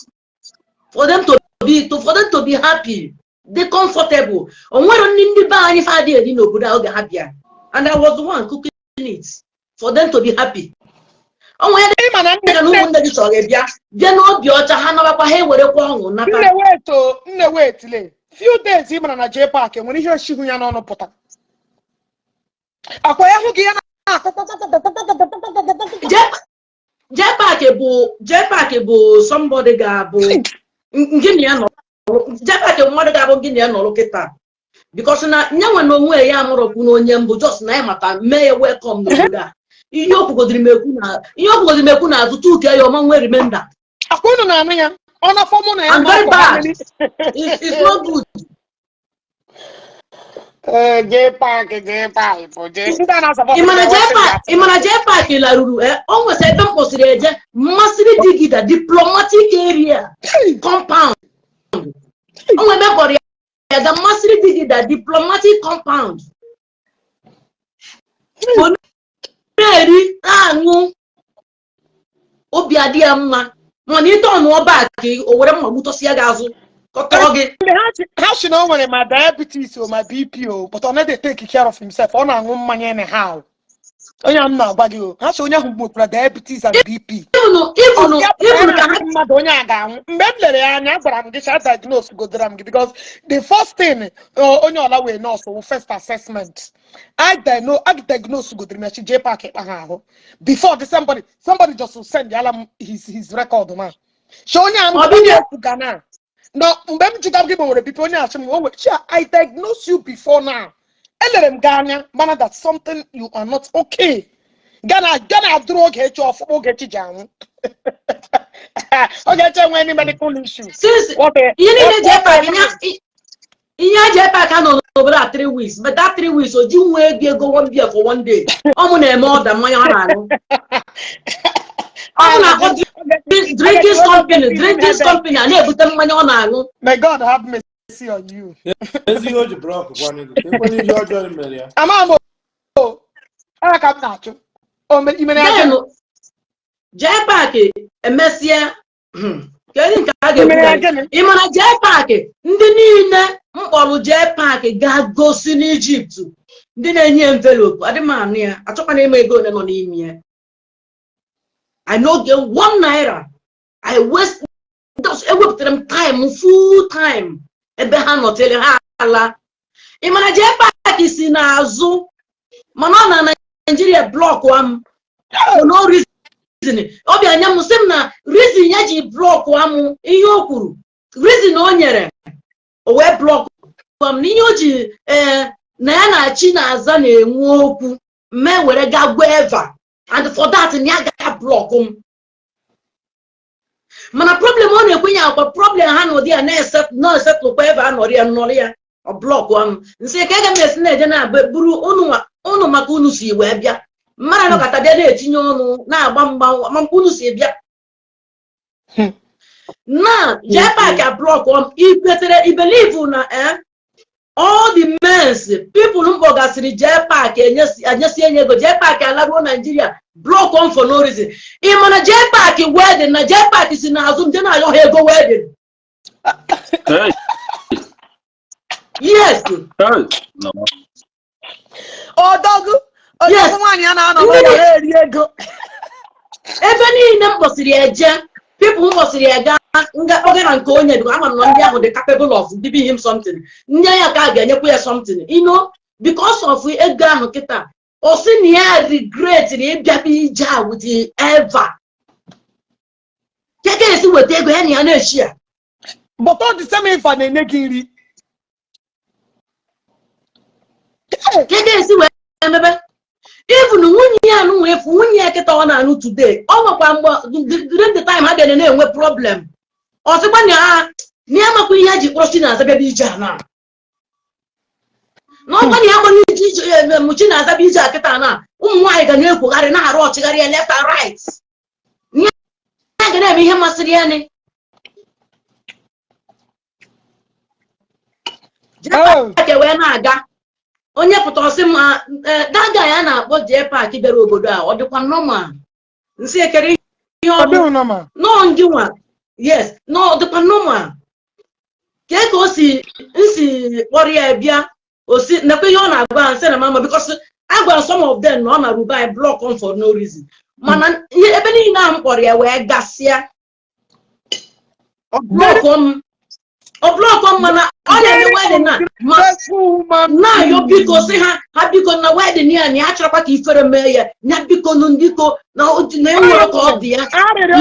For them to be happy, they're comfortable. And what on in the bar if I did, you know, Buddha happier. And I was the one cooking it for them to be happy. Oh, when they man, they know the other hand of a hay with a wrong. Wait, few days, even on a JPAC, and when you hear Shiguyan on a pota. JPAC, somebody gabo, Guinea, JPAC, mother gabo, Guinea, no look at that. Because now, no one way, I'm not a just name at may welcome the ihe okwugodiri mekwu na azụ tuke ya ọma nwe remember. Akwụnụ na anụ ya ọ na fọmụ na ya I'm very bad. It's not good. Imana J-Park laruru o nwese ebe m kwụsịrị eje Masiri Digida diplomatic area compound. O nwebe kpọrọ ya ga Masiri Digida diplomatic compound. Eri aṅụ obi adị ya mma mana ite ọnụ ọba ka o were mma gbutọsịa gị azụ kọtọọ gị. Ha si na o nwere ma diabetes o ma BP o, but ọ naghị take care of himself. Ọ na-aṅụ mmanya anyhow. Onye m na-agwa gị o, ha si onye ahụ gbukwara diabetes and BP. Even ka ha mmadụ onye a ga-anwụ. Mgbe m lere ya anya gwara m gị cha diagnose godara m gị because the first thing onye ọla wee nọọsụ wụ first assessment. I diagnose godara m J-Park ịkpa ha ahụ before somebody just will send alarm his record now. So onye a m Ghana. No, mgbe m jụga gị nwere BP onye achị m o I diagnose you before now. Elere m Ghana mana that something you are not okay. Ghana adụrụ oge echi ọfụkpọ oge echi ji anwụ. Oge echi enwe any medical issue. Since ihe J-Park nọ n'obodo a 3 weeks, but that 3 weeks o ji nwe ego one beer for one day. Ọ mụ na-eme ọda mmanya ọ na-aṅụ. Ọ mụ na-akpọ drinking company a na-ebute mmanya ọ na-aṅụ. May God have mercy on you. J-Park emesịa kedu nke a ga-ekwu ịmana J-Park ndị niile mkpọrụ J-Park ga-gosi n'Egypt ndị na-enye envelope adị m anụ ya achọkwana ime ego ole nọ n'ime ya. I no get 1 naira. I waste ewepụtara m time full time ebe ha nọtere ha ala. Ịmana J-Park si n'azụ mana ọ na Nigeria block am for no reason. Ọ bịa anya m sị m na reason ya ji block am ihe o kwuru reason o nyere o wee block am n'ihe o ji na ya na-achị na-aza na-enwe okwu mee were ga gwa Eva and for that ya ga block m. Mana problem ọ na-ekwenye akwa problem ha nọ dị ya na-esetụkwa Eva anọrị ya nọrị ya ọ block am nsị ka ga m esi na-eje na-buru unu maka unu si wee bịa mara nọkọta bịa na-etinye ọnụ na-agba mgba ma unu si bịa na J-Park block am I believe na all the mess people mkpọgasịrị J-Park anyesi enye ego J-Park alaruo Nigeria block on for no reason. Ịmana J-Park wedding na J-Park si n'azụ ndị na-ayọ ha ego wedding. Yes. No. Odogu nwaanyị a na-anọ n'ụlọ eri ego. Ebe niile mkpọsịrị eje people mkpọsịrị ega oge na nke onye bụ ama na ndị ahụ dị capable of giving him something. Nye ya ka a ga-enyekwa ya something. You know, because of ego ahụ kịta o si na ya regret na ịbịa ije a with Eva. Keke esi weta ego ya na ya na-echi ya. But all the same ife na-enye gị nri. Keke esi wee emebe. Even nwunye ya anụ efu nwunye ya kịta ọ na-anụ today ọ nwekwa mgbe during the time ha bịa na-enwe problem ọ sịkwa na ya makwa ihe ji kpọrọ chi na-azabịa ije a na ọkwa na ya gbanye mụchi na-azabịa ije a kịta na ụmụ nwaanyị ga na-ekwugharị na-arụ ọchịgharị ya left and right ya ga na-eme ihe masịrị ya ni J-Park wee na-aga onye pụta ọsị ma daga ya na-akpọ J-Park bịara obodo a ọ dịkwa normal nsị ekere ihe ọdụ nọ ndị nwa yes no dịkwa normal ka o si nsi kpọrọ ya bịa osi nekwa ihe ọ na-agba nsị na mama because agwara some of them na ọ na Rubai block on for no reason mana ebe niile ahụ kpọrọ ya wee gasịa ọ block mana ọ na-eme wedding na yo biko si ha biko na wedding ya na ya chọrọkwa ka ifere mee ya nya biko ndiko na enwere ka ọ dị ya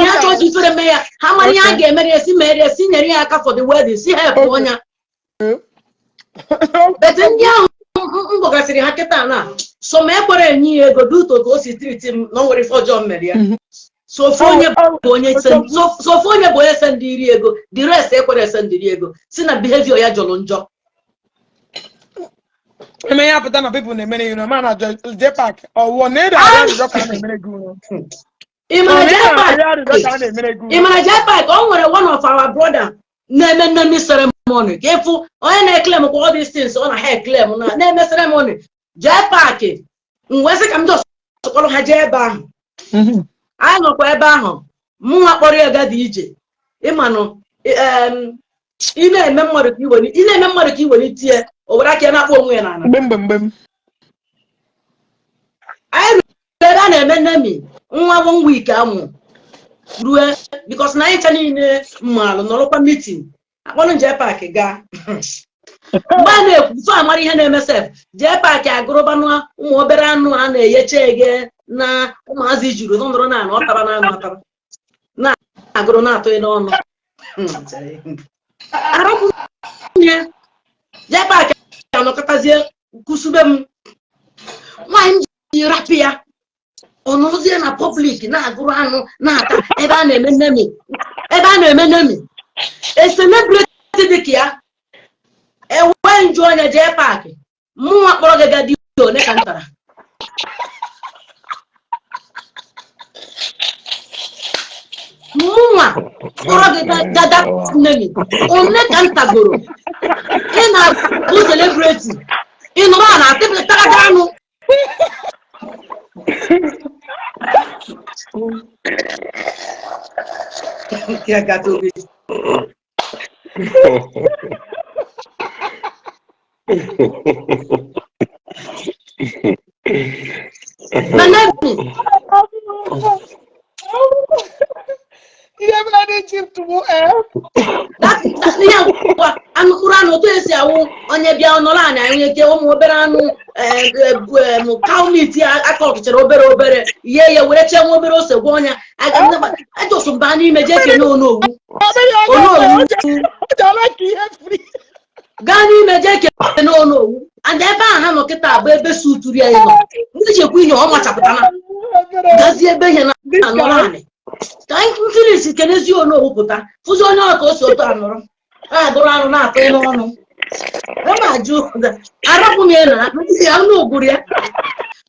ya chọrọ ka ifere mee ya ha mara ya ga-emere ya si mere ya si nyere ya aka for the wedding si help onya but ndị ahụ mbogasịrị ha kịta na so ma ekwere enyi ya ego duto ka o si triti m na o nwere ife ọjọọ mere ya sofu onye bụ onye sendị iri ego the rest ekwere sendị iri ego si na behavior ya jọrọ njọ eme ya pụta na people na-emere you know man na JPAC ọwụwa na ede arịrịọ ka na-emere gị ịmara JPAC o nwere one of our brother na-eme nnemi ceremony ka ịfụ onye na-eklem kwa all these things ọ na ha eklem na-eme ceremony JPAC mwesị ka m dị ọsọkọrọ ha jee ebe ahụ anyị nọkwa ebe ahụ mụnwa kpọrọ ya gadi ije ịmanụ ị na-eme mmadụ ka iwere itinye o were aka na-akpọ onwe ya n'ala mgbe anyị ruru ebe a na-eme nnemi nwa one week amụ rue bikos na anyị ncha niile mmalụ nọrọkwa mitin akpọrọ JPAC gaa mgbe a na-ekwu so amara ihe na-eme sef JPAC agụrụbanụ ụmụ obere anụ a na-eyecha ege na ụmụazị juru nọrọ na ọ tara na anụ atara na-agụrụ na-atụ n'ọnụ arapụnye JPAC anọkọtazie kwụsube m nwaanyị ji rapụ ya ọnụzie na public na-agụrụ anụ na-ata ebe a na-eme nnemi eselebriti dịka ya enwe nju onye JPAC mụnwa kpọrọ gị gadi one ka ntara mụnwa kpọrọ gị gada nnemi one ka ntagoro ị na-abụ celebrity ị nọrọ a na-atịpụtara anụ ya gata obi anụkụrụ anụ otu esi awụ onye bịa ọnọrọ anya onye ke ụmụ obere anụ kauniti aka ọkịchara obere ihe ya were chee nwa obere ose gwa ọnya ajọsụmba n'ime jee kene onowu gaa n'ime jee kene onowu and ebe ahụ ha nọ kịta bụ ebe suturu ya ịnọ ndị chekwa ihe ọ machapụtara gazie ebe ihe na anọrọ anị ka nkirisi kenezi onowu pụta fụzi onye ọka o si otu anọrọ agụrụ anụ na-atụ n'ọnụ na-ajụ arapụ m ya na anụ oguru ya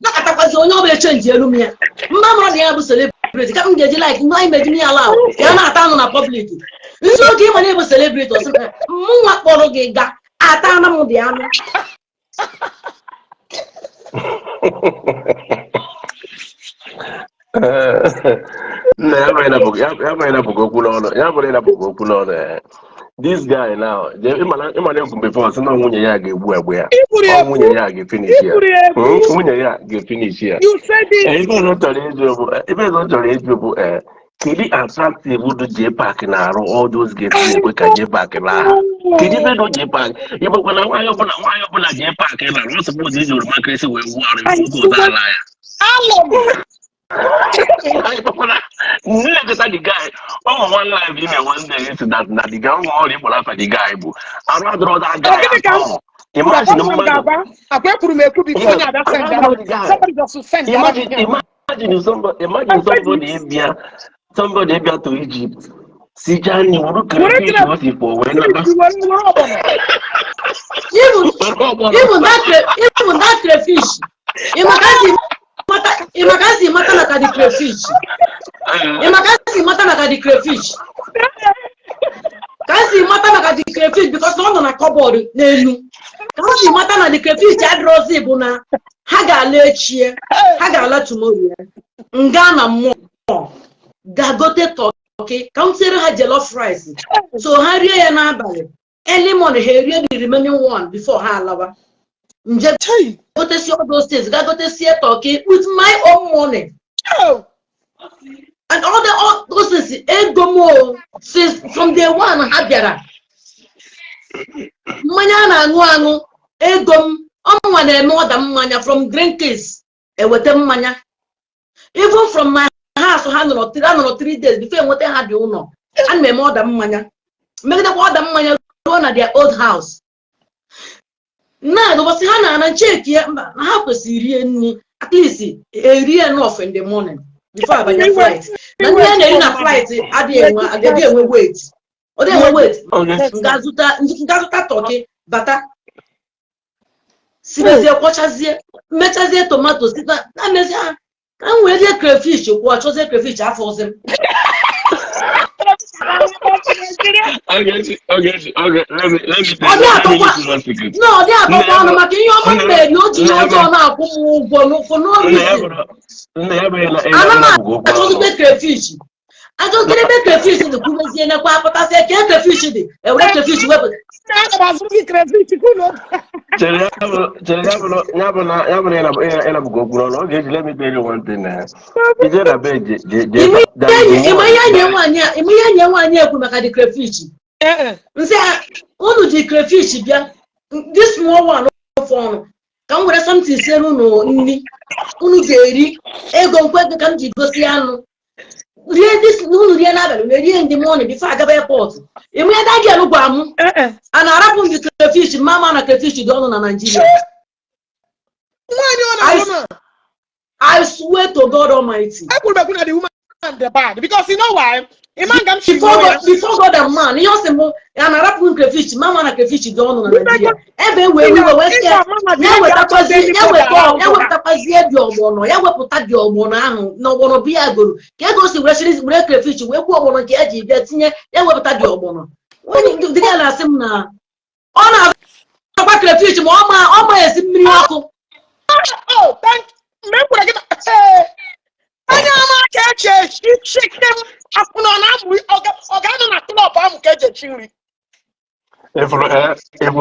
nakatakwazi onye ọbụla echenji elu m ya mma mara na ya bụ celebrity ka m ga-eji like ndị anyị meji ya ala ya na-ata anụ na public nso oge ịma na ịbụ celebrity ọsị mụnwa kpọrọ gị ga ata anụ m dị anụ this guy now, before so nwunye ya ga-egbu egbu ya. Nwunye ya ga-finish ya. Nwunye ya ga-finish ya. Ebe no tọrọ eju bụ kedi attractive do JPAC na-arụ all those gates ekwe ka JPAC na kedi be do JPAC ịbụ kwa na nwanyị ọbụla JPAC na-arụ suppose iji oroma kresi wee wuo arụ ala ya. Look at the guy. Oh, one life in a one day is that the guy all people after the guy. I'd rather that guy. Imagine somebody to Egypt. See Johnny, look at it for even that crayfish. Imakazi mata na kadi crayfish. Kazi mata na kadi crayfish because no na cupboard n'elu. Kazi mata na the crayfish adrozi bụ na ha ga-ala echie, ha ga-ala tomorrow. Nga na mmụọ ga-gote turkey, ka m sere ha jollof rice. So ha rie ya n'abalị. Early morning ha rie the remaining one before ha alawa. Go to see all those things. Go to see a turkey with my own money. Oh. And all those things. Since from day one, Habiara. Manya angu egom. Omwane more than manya from drinkers. Ewetem manya. Even from my house, 3 days before what they had you know. And me more than manya. Make the more than manya go at their old house. 100 at their old house. na ụbọchị ha na-ana cheki ya mba na ha kwesịrị rie nri at least eri enough in the morning before abanye flight na ndị na-eri na flight adịghị enwe weight ọ dịghị enwe weight ga-azụta turkey bata sibezie kwọchazie mmechazie tomato site na mezi ha ka m wee rie crayfish kwụọ chọzie crayfish afọ ọzọ m ọ dị akpọkwa ọnụ maka ihe ọma m mere o ji ihe ọjọọ na-akwụ m ụgwọ n'ụfọ n'ọrụ achọzite crayfish achọzite crayfish dị kwubezie nekwa apụtasị ka crayfish dị ewere crayfish wepụta ime ihe nye nwaanyị ekwu maka dị crayfish nsị unu ji crayfish bịa this small one ofe ọnụ ka m were something siere unu nri unu ga-eri ego nkwe ka m ji gosi anụ unu rie n'abalị na-erie ndị mọnị bifo agaba airport ime ya daghị elu gwa m a na-arapụ ndị crayfish mama na crayfish dị ọnụ na Nigeria. I swear to God Almighty. Because you know why? Before God and man, you say mo and arapun crayfish, mama na crayfish dị ọnụ na Nigeria. Ebe we west ya wetapazie dị ọgbọnọ, ya wepụta dị ọgbọnọ ahụ na ọgbọnọ biya goro. Ka ego si were crayfish wee kwuo ọgbọnọ nke eji bịa tinye ya wepụta dị ọgbọnọ. When the girl asị m na ọ na-akwa crayfish ma ọ ma esi mmiri ọkụ. Oh, thank you. Anya ama ka chicken afụnọ na abụ ọganụ na klọb ahụ ka eji nri. If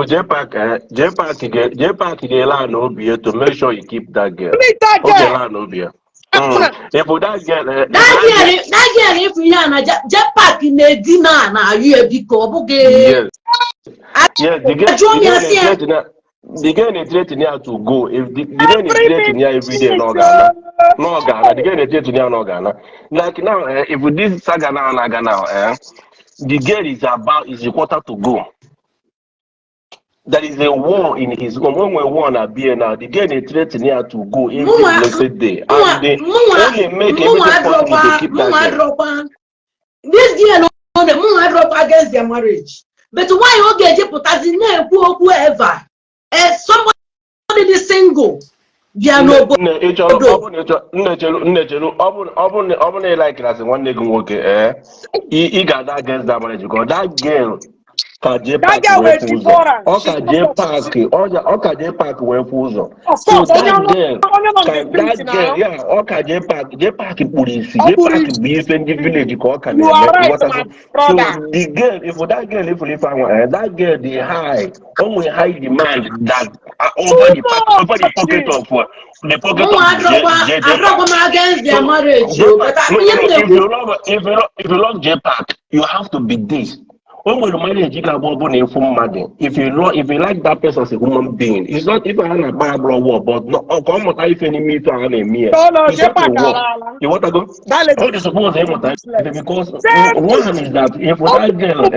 J-Park ga-ele n'obi to make sure you keep that girl. If that girl if you na J-Park na-edina na ayụ biko ọ bụghị. Yes, the girl is threatening her to go. If the girl is threatening her every day, no Ghana. The girl is threatening her, no Ghana. Like now, if this saga now, the girl is a quarter to go. There is a war in his home. When we want to be now, the girl is threatening her to go every blessed day. And they only make everything possible to keep that girl. This girl, the moon drop against their marriage. But why you get put as in whoever? Somebody is single. They are no good. Like as one nigga work, he got that against that marriage because that girl can J-Park where fuzo. So that girl, yeah, J-Park police, J-Park be in the village called can. So the girl, if that girl, if that girl, they high, only high demand that over the pocket of the pocket of against their marriage. If you love J-Park, you have to be this. If you like that person as a human being, it's not if I have a Bible war, but no, come on, if any me to an emir. You want to go? All the suppose because one is that if that girl,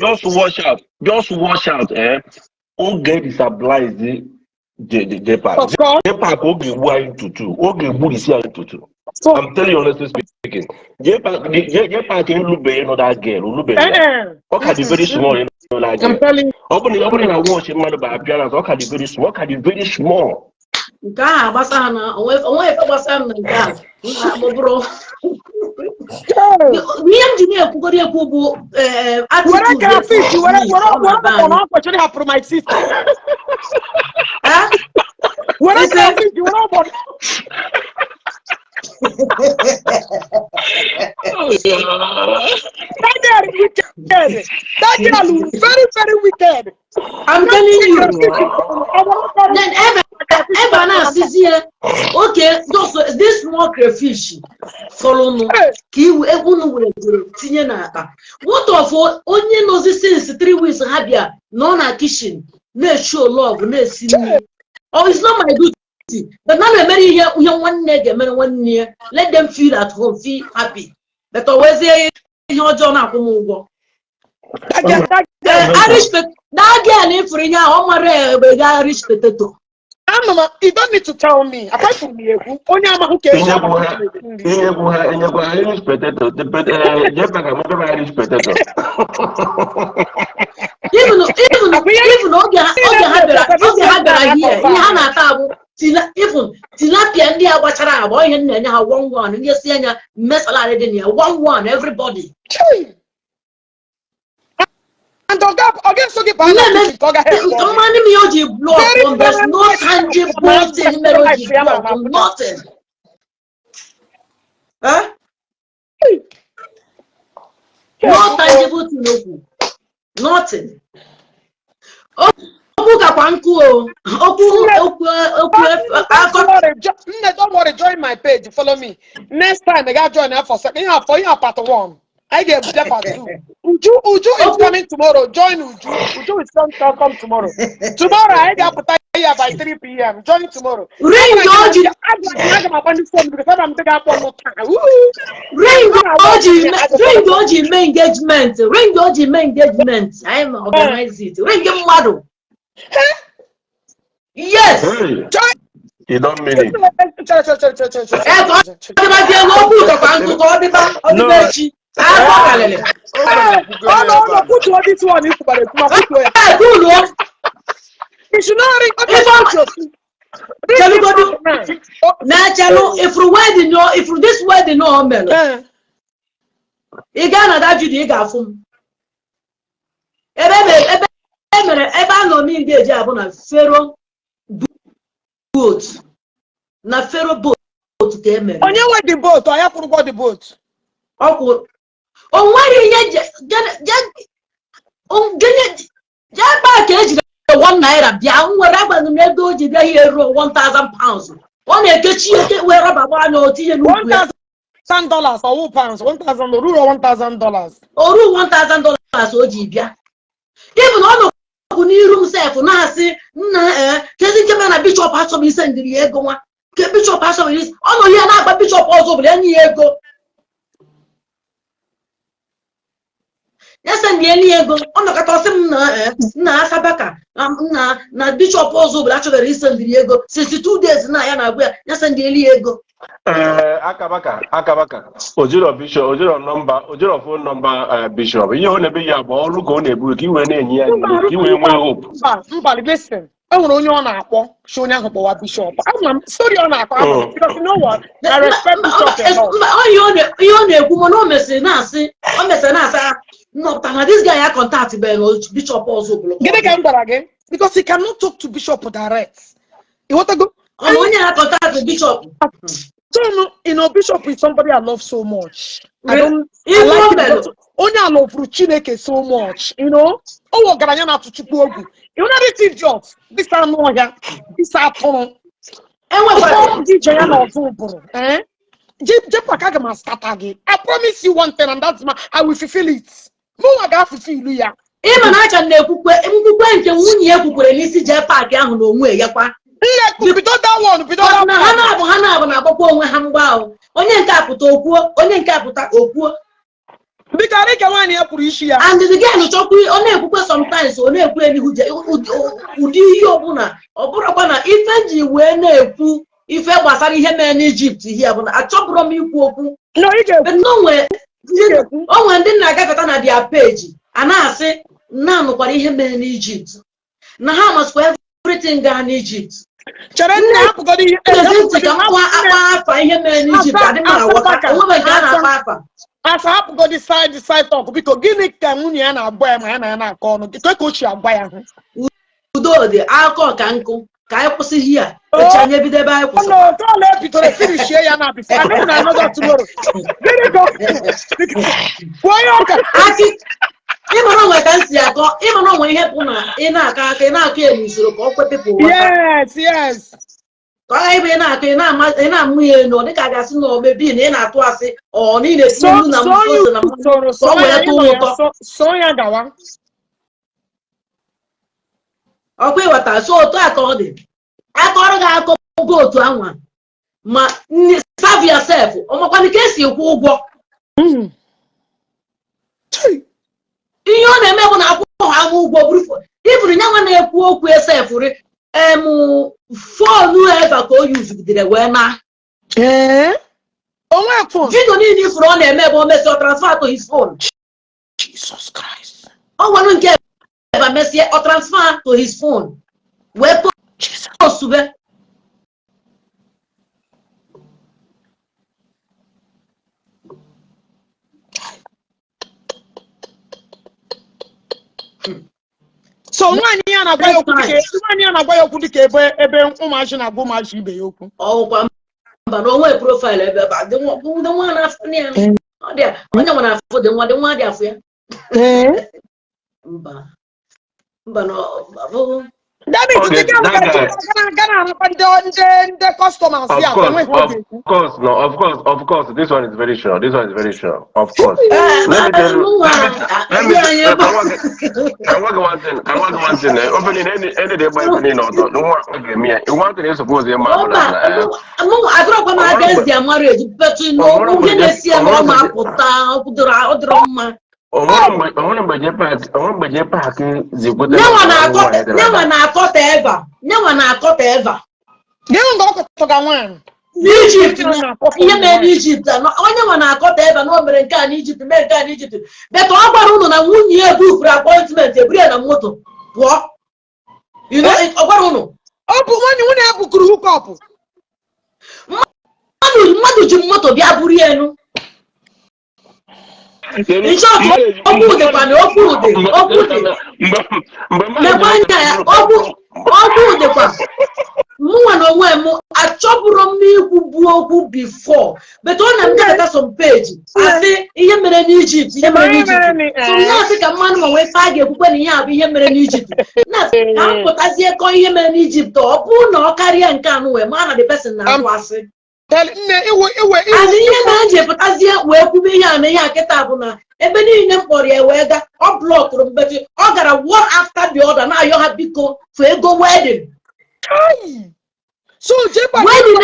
just watch out, all get is obliged J-Park. J-Park will be wine to two. Okay, who is here to two? I'm telling you honestly speaking. J-Park in Lube, you know that girl. Lube. Okay, the very small, you know that girl. I'm telling you. Opening a watch in by appearance. Okay, the very small. Okay, the very small. God, Basana. Only if Basana, God. Bro. Me engineer Kugoria Kubu. What I can fix you. What I actually have for my sister. What I can fix you. What that girl is very, very wicked. I'm telling you. Then ever now, okay, this small crayfish follow me. What of only knows this since 3 weeks habia, no na kitchen, no show love, no see me. Oh, it's not my duty. But now I marry here, one nigga, one year. Let them feel at home, feel happy. But always ihe ọjọọ na-akwụ m ụgwọ that girl ifuru ihe ahụ ọ mara ebe ga Irish potato. You don't need to tell me. Apart from me, only I'm who cares. Irish potato. Irish potato. Even even tilapia ndị agbachara agba ihe na-enye ha 1-1 ndị esi anya mesala dị na 1-1 everybody. And again, so the money me oji blow up. There's no tangible thing. Nothing. Huh? No tangible thing. Nothing. Don't worry, join my page. Follow me. Next time I got join for second. For part 1. I get part 2. Uju is coming tomorrow. Join Uju. Uju is come tomorrow. Tomorrow I got put here by 3 p.m. Join tomorrow. Ring Oji. Ring Oji main engagement. Ring Oji main engagement. I am organize it. Ring him madu. Yes. Hey. You don't mean it. If this wedding no melo, you gonna that you got from. Ebe no me engage abuna Pharaoh boat. Na Pharaoh boat to eme. Onye we the boat, I have to go the boat. Okwo. On why ba ka ejire 1 naira bia nwere agbanu na ego ji bia here 1,000 pounds. Ọ na-ekechi eke were baba anya otinye n'ukwu. $1,000 or pounds, 1,000 or $1,000. Oru $1,000 o ji bia. Even on the n'iru self na asị nna kezi nke na bishop asọ bi sendiri ego nwa. Ke bishop asọ bi ọ no ya na agba bishop ọzọ bụ enyi ego. Yes, and the ego on the Catosim na Sabaka na Bishop Ozo actually recently Diego 62 days na yana where yes and the ego. Akabaka Ojiro Bishop Ojiro phone number Bishop you want to be your ball look on a book you went in here you went hope. But listen, I will only on a showing up what Bishop. I'm sorry on a because you know what? I respect Bishop. No, this guy I contact Bishop also. Again because he cannot talk to Bishop direct. You want to go? I contact the Bishop. So you know, Bishop is somebody I love so much. I don't. I like him. Only I love Chineke so much. You know. Oh, Garanyana to Chukwuogu. You know the jobs. This time no here. This afternoon. And what DJ not over? Eh? I promise you one thing, and that's I will fulfill it. No, I got fulfill ya. Even I can nke nwunye ekwukwere n'isi je park ahụ na onwe yakwa. Ha na agbakwa onwe ha mgba ahụ. Onye nke apụta okwuo, onye nke apụta okwuo. Bika rike nwanyị ya pụrụ isi ya. And the girl chọkwu ọ na-ekwukwe sometimes ọ na-ekwu enihu ụdị ihe ọbụla ọ bụrụkwa na ife ji wee na-ekwu ife gbasara ihe mere n'Egypt ihe bụ na achọbụrụ m ikwu okwu. No, ị ga-ekwu. Onwe ndị na-agafeta na dia page a na-asị na nụkwara ihe mere n'Egypt na ha maskwa everything gaa n'Egypt. Chere nna hapụgodo ihe afa ihe mere n'Egypt adị mma awọta onwe nke a na-akpa afa. Asa hapụgodo side talk biko gịnị ka nwunye ya na-agba ya ma ya na ya na-akọ ọnụ dịka ka o chi agwa ya hụ. Udo dị akọ ka nkụ ka anyị kwụsị ihe a echi anyị ebido ebe anyị kwụsị. No, don't let Peter finish here now before I know another tomorrow. Gịnị ka ịmara onwe ka nsi akọ ịmara onwe ihe bụ na ị na-akọ aka ị na-akọ ya n'usoro ka ọ kwe pepụ yes ka ọ ebe ị na-akọ ị na-amụ ya enu dịka a ga-asị na omebi na ị na-atụ asị ọ niile esi nnu na mkpụrụ na mkpụrụ ka ọ nwere tụọ ụtọ so ya gawa ọkwa ịghọta so otu a ka ọ dị akọrọ gị akọ otu anwa ma serve yourself ọmakwanụ ka esi ekwu ụgwọ ihe ọ na-eme bụ na akwụkwọ ha ụgwọ bụrụ iburu nya nwa na-ekwu okwu esefuri fonu eva ka o yuzugidere wee na vidio niile ifuru ọ na-eme ebe o mesi ọ transfer to his phone. Jesus Christ. Ọ nwere nke ebe mesie ọ transfer to his phone wee postube. So nwaanyị ya na-agwa ya okwu dịka ebe ụmụazị na-agwa ụmụazị ibe ya okwu. Ọkwa mba na onwe profile ebe a dị nwa na-afụ ya. Ọ dị onye nwe na-afụ dị nwa dị afụ ya. Mba na abụ David, of course. This one is very sure. Of course. Let me tell you. I want one thing. Opening any day by opening no. You want to suppose your mom. I grew up against their marriage, but you know, who didn't see a mama put down. Never na-akọta ever. Egypt, ihe mere Egypt, onye nwa na-akọta ebe na o mere nke a n'Egypt, mee nke a n'Egypt. But ọ gbara unu na nwunye ya bufuru appointment eburu ya na moto pụọ. You know, ọ gbara unu. Ọ bụ nwunye ya bukuru hookup. Mmadụ ji moto bịa buru ya enu. Okwu dị. Mụnwa na onwe m achọbụrụ m n'ikwu bụ okwu before, but ọ na-emepụta some page asị ihe mere n'Egypt. So na-asị ka mmanụ ma wee fa a ga-ekwukwe na ihe a bụ ihe mere n'Egypt. Na-asị ka m pụtazie kọ ihe mere n'Egypt, ọ bụrụ na ọ karịa nke anụ wee maa na the person na-atụ asị. Ihe na-eji pụtazie wee kwube ihe a na ihe akịta bụ na ebe niile m kpọrọ ya wee ga ọ blọkụrụ mgbechi ọ gara one after the other na-ayọ ha biko fụ ego wedding. So wedding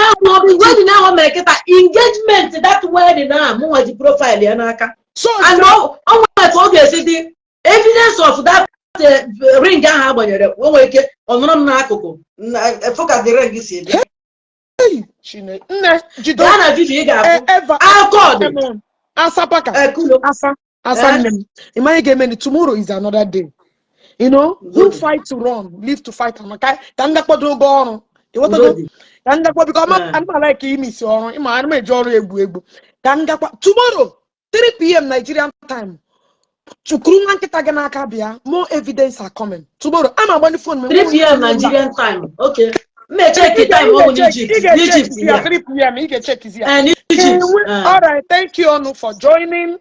ahụ mere kịta engagement that wedding ahụ mụnwa ji profile ya n'aka. And ọ nwere ka ọ ga-esi dị evidence of that ring ahụ agbanyere o nwere ike ọ nọrọ m n'akụkụ focus the ring si ebe. Ghana video ị ga-afụ alcohol Asa tomorrow is another day. You know, who fight to run, live to fight. Because I'm like tomorrow, 3 p.m. Nigerian time. More evidence are coming. Tomorrow, I'm on the phone. 3 p.m. Nigerian time. Okay. Check the time over Egypt. 3 p.m. You can check his Egypt. All right. Thank you all for joining.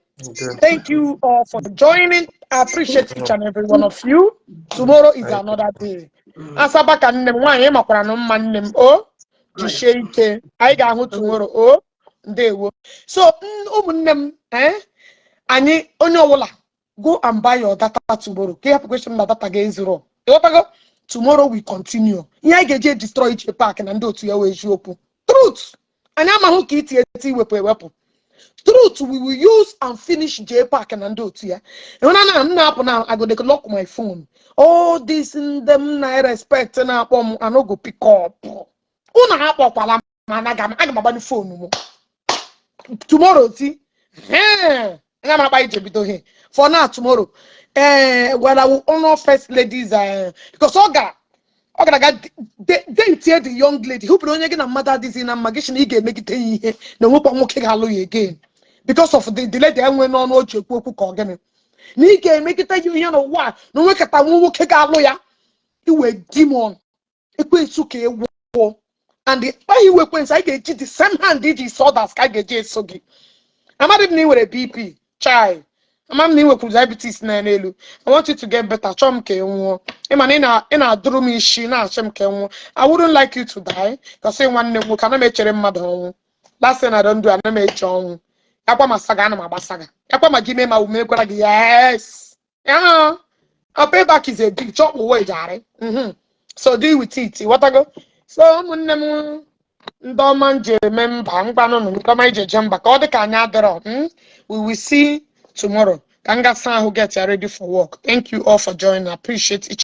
Thank you all for joining. I appreciate each and every one of you. Tomorrow is another day. Asaba ka nnem nwaanyị makwara na mma nnem o jisie ike. Anyị ga-ahụ tomorrow o ndewo. So ụmụnne m anyị onye ọbụla go and buy your data tomorrow. Ka hapụ question na data ga-ezuru. Ịghọtago? Tomorrow we continue. Ihe anyị ga-eji destroy iche park na ndị otu ya wee ji okwu. Truth. Anyị amahụ ka iti wepụ. Truth we will use and finish J Park and do it. When I'm now, I go to lock my phone. All this in them I respect and I no go pick up. Una hapo pala managam my phone. Tomorrow, see? I'm gonna buy it for now tomorrow. Well, I will honor first ladies because they tell the young lady who bring again a mother this in a magician he can make it no more again. Because of the delay they went on what you cook again. Nike make it you know what? No look at that one kick out lawyer. You were demon. It went to war. And the why you were when I get the same hand did you saw that sky get sogi. I'm not even with a BP. Chai. I'm new with diabetes na nelu. I want you to get better. Chom ke nwo. Ina duru mi shi na chem ke nwo. I wouldn't like you to die. Because say one name can make chere mmadụ ọnwụ. Last thing I don't do, I na me ọnwụ. Yakwa masaga na mabasaga. Yakwa magime ma ume kwara gi yes. Yeah. A payback is a big chop away jare. So deal with it. What I go? So ụmụnne m ndọma nje member mgbanu ndọma ije jemba ka ọ dị ka anya adịrọ. We will see tomorrow. Kanga San who gets ready for work. Thank you all for joining. I appreciate each